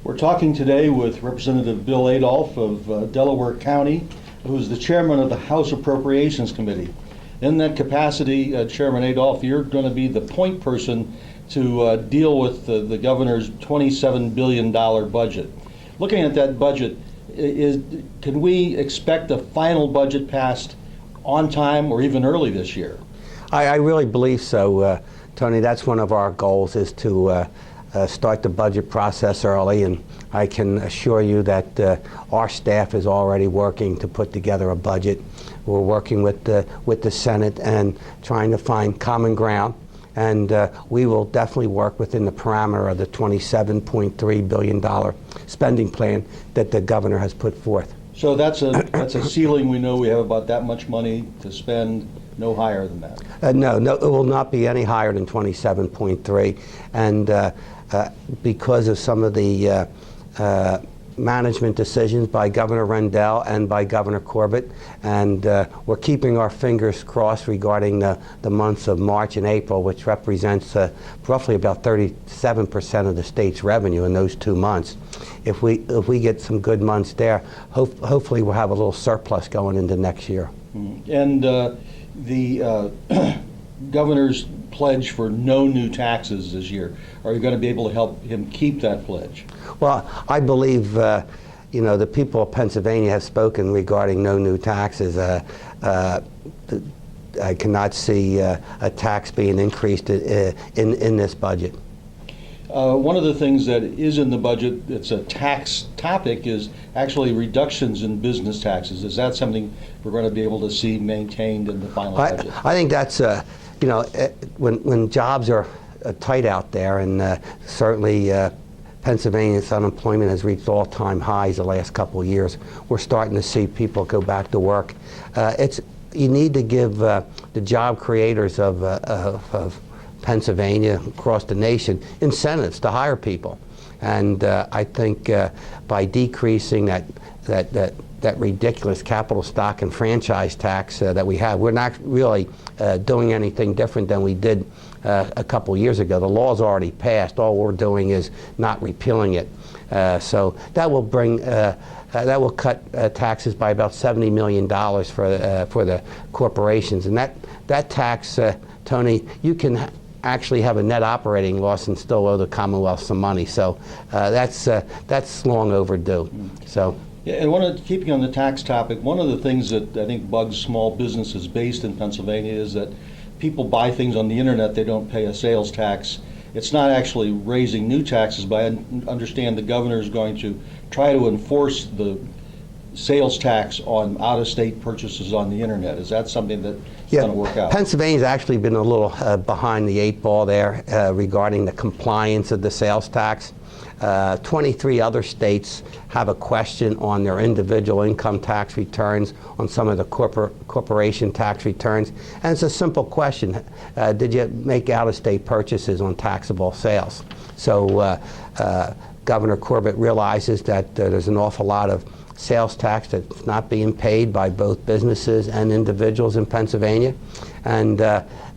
We're talking today with Representative Bill Adolph of Delaware County, who's the chairman of the House Appropriations Committee. In that capacity, Chairman Adolph, you're going to be the point person to deal with the governor's $27 billion budget. Looking at that budget, can we expect a final budget passed on time or even early this year? I really believe so, Tony. That's one of our goals, is to start the budget process early, and I can assure you that our staff is already working to put together a budget. We're working with the Senate and trying to find common ground, and we will definitely work within the parameter of the $27.3 billion spending plan that the governor has put forth. So that's a ceiling. We know we have about that much money to spend, no higher than that. No, it will not be any higher than 27.3, and because of some of the management decisions by Governor Rendell and by Governor Corbett, and we're keeping our fingers crossed regarding the months of March and April, which represents roughly about 37% of the state's revenue in those 2 months. If we get some good months there, hopefully we'll have a little surplus going into next year. And the governor's pledge for no new taxes this year, are you going to be able to help him keep that pledge? Well, I believe the people of Pennsylvania have spoken regarding no new taxes. I cannot see a tax being increased in this budget. One of the things that is in the budget that's a tax topic is actually reductions in business taxes. Is that something we're going to be able to see maintained in the final budget? I think that's, when jobs are tight out there, and certainly Pennsylvania's unemployment has reached all-time highs the last couple of years, we're starting to see people go back to work. You need to give the job creators of Pennsylvania, across the nation, incentives to hire people, and I think by decreasing that ridiculous capital stock and franchise tax that we have, we're not really doing anything different than we did a couple years ago. The law's already passed. All we're doing is not repealing it. So that will bring that will cut taxes by about $70 million for the corporations, and that tax, Tony, you can actually have a net operating loss and still owe the Commonwealth some money. So that's long overdue. So. Yeah, and keeping on the tax topic, one of the things that I think bugs small businesses based in Pennsylvania is that people buy things on the internet, they don't pay a sales tax. It's not actually raising new taxes, but I understand the governor is going to try to enforce the sales tax on out-of-state purchases on the internet. Is that something that's going to work out? Pennsylvania's actually been a little behind the 8 ball there regarding the compliance of the sales tax. 23 other states have a question on their individual income tax returns, on some of the corporation tax returns, and it's a simple question. Did you make out-of-state purchases on taxable sales? So Governor Corbett realizes that there's an awful lot of sales tax that's not being paid by both businesses and individuals in Pennsylvania, and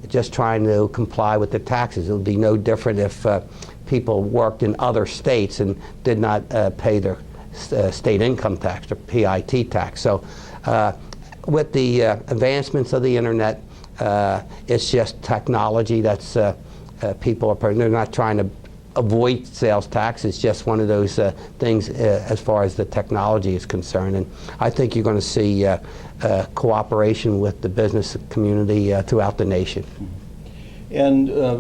just trying to comply with the taxes. It would be no different if people worked in other states and did not pay their state income tax or PIT tax. So with the advancements of the internet, it's just technology that's people are, they're not trying to avoid sales tax. It's just one of those things as far as the technology is concerned. And I think you're going to see cooperation with the business community throughout the nation. And the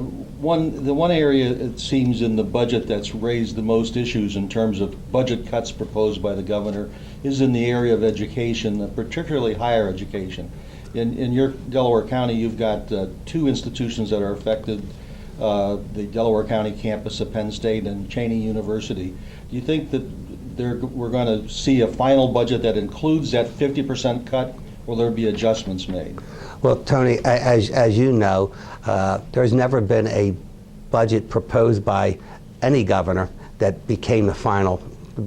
one area, it seems, in the budget that's raised the most issues in terms of budget cuts proposed by the governor is in the area of education, particularly higher education. In your Delaware County, you've got 2 institutions that are affected, the Delaware County campus of Penn State and Cheney University. Do you think that we're going to see a final budget that includes that 50% cut, or will there be adjustments made? Well, Tony, as you know, there's never been a budget proposed by any governor that became the final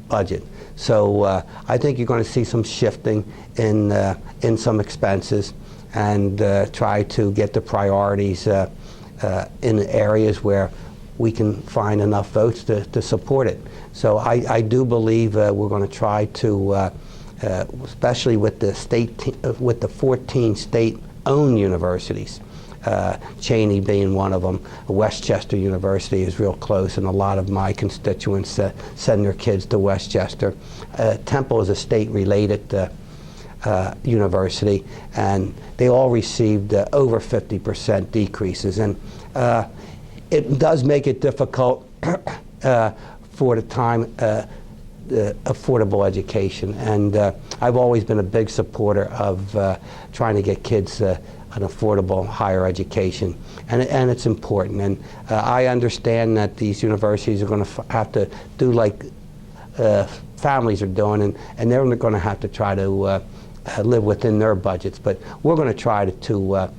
budget. So I think you're going to see some shifting in some expenses, and try to get the priorities in areas where we can find enough votes to support it. So I do believe we're going to try to, especially with the 14 state-owned universities, Cheney being one of them. Westchester University is real close, and a lot of my constituents send their kids to Westchester. Temple is a state-related university, and they all received over 50% decreases. And it does make it difficult for the time affordable education. And I've always been a big supporter of trying to get kids an affordable higher education, and it's important. And I understand that these universities are going to have to do like families are doing, and they're going to have to try to live within their budgets. But we're going to try to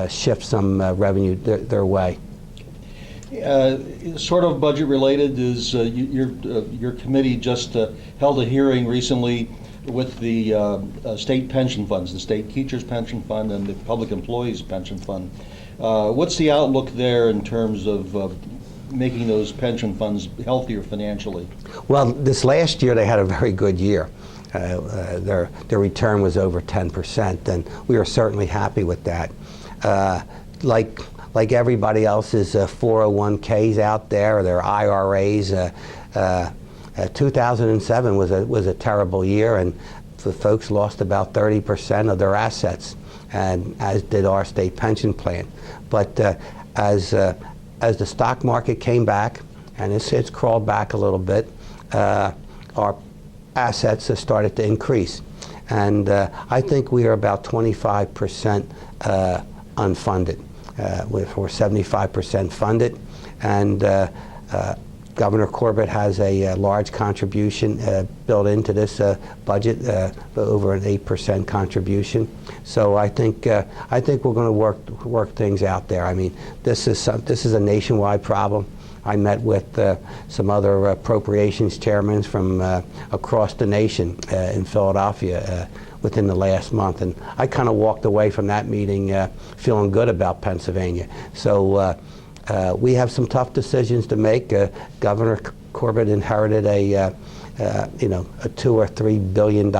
shift some revenue their way. Sort of budget related is your committee just held a hearing recently with the state pension funds, the state teachers pension fund and the public employees pension fund. What's the outlook there in terms of making those pension funds healthier financially? Well, this last year they had a very good year. Their return was over 10%, and we are certainly happy with that. Like everybody else's 401ks out there, or their IRAs, 2007 was a terrible year, and the folks lost about 30% of their assets, and as did our state pension plan. But as the stock market came back, and it's crawled back a little bit, our assets have started to increase. And I think we are about 25% unfunded. We're 75% funded, and Governor Corbett has a large contribution built into this budget, over an 8% contribution. So I think we're going to work things out there. I mean, this is a nationwide problem. I met with some other appropriations chairmen from across the nation in Philadelphia within the last month, and I kind of walked away from that meeting feeling good about Pennsylvania. So we have some tough decisions to make. Governor Corbett inherited a $2 or $3 billion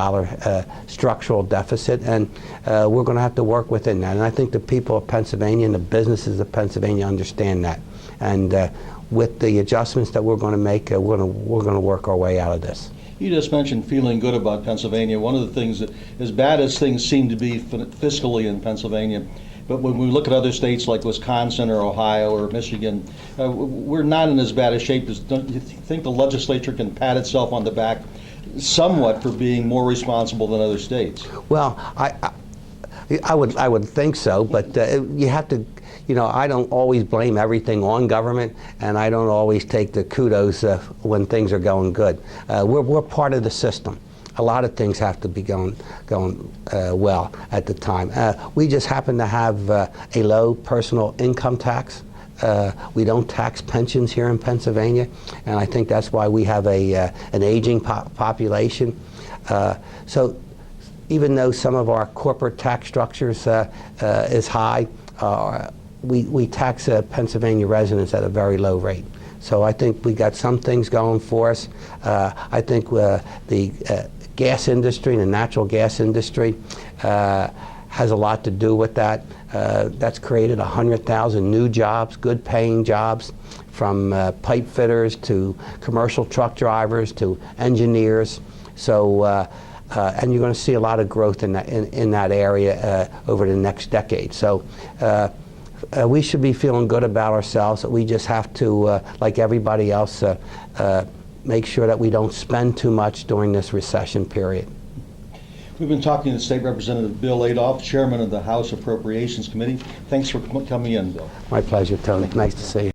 structural deficit, and we're going to have to work within that. And I think the people of Pennsylvania and the businesses of Pennsylvania understand that. And with the adjustments that we're going to make, we're going to work our way out of this. You just mentioned feeling good about Pennsylvania. One of the things that, as bad as things seem to be fiscally in Pennsylvania, but when we look at other states like Wisconsin or Ohio or Michigan, we're not in as bad a shape. Don't you think the legislature can pat itself on the back somewhat for being more responsible than other states? Well, I would think so, but you have to. I don't always blame everything on government, and I don't always take the kudos when things are going good. We're part of the system. A lot of things have to be going well at the time. We just happen to have a low personal income tax. We don't tax pensions here in Pennsylvania, and I think that's why we have an aging population. So even though some of our corporate tax structures is high, we tax Pennsylvania residents at a very low rate. So I think we got some things going for us. I think the gas industry and the natural gas industry has a lot to do with that. That's created 100,000 new jobs, good paying jobs, from pipe fitters to commercial truck drivers to engineers. So and you're going to see a lot of growth in that area over the next decade. So we should be feeling good about ourselves. We just have to, like everybody else, make sure that we don't spend too much during this recession period. We've been talking to State Representative Bill Adolph, Chairman of the House Appropriations Committee. Thanks for coming in, Bill. My pleasure, Tony. Nice to see you.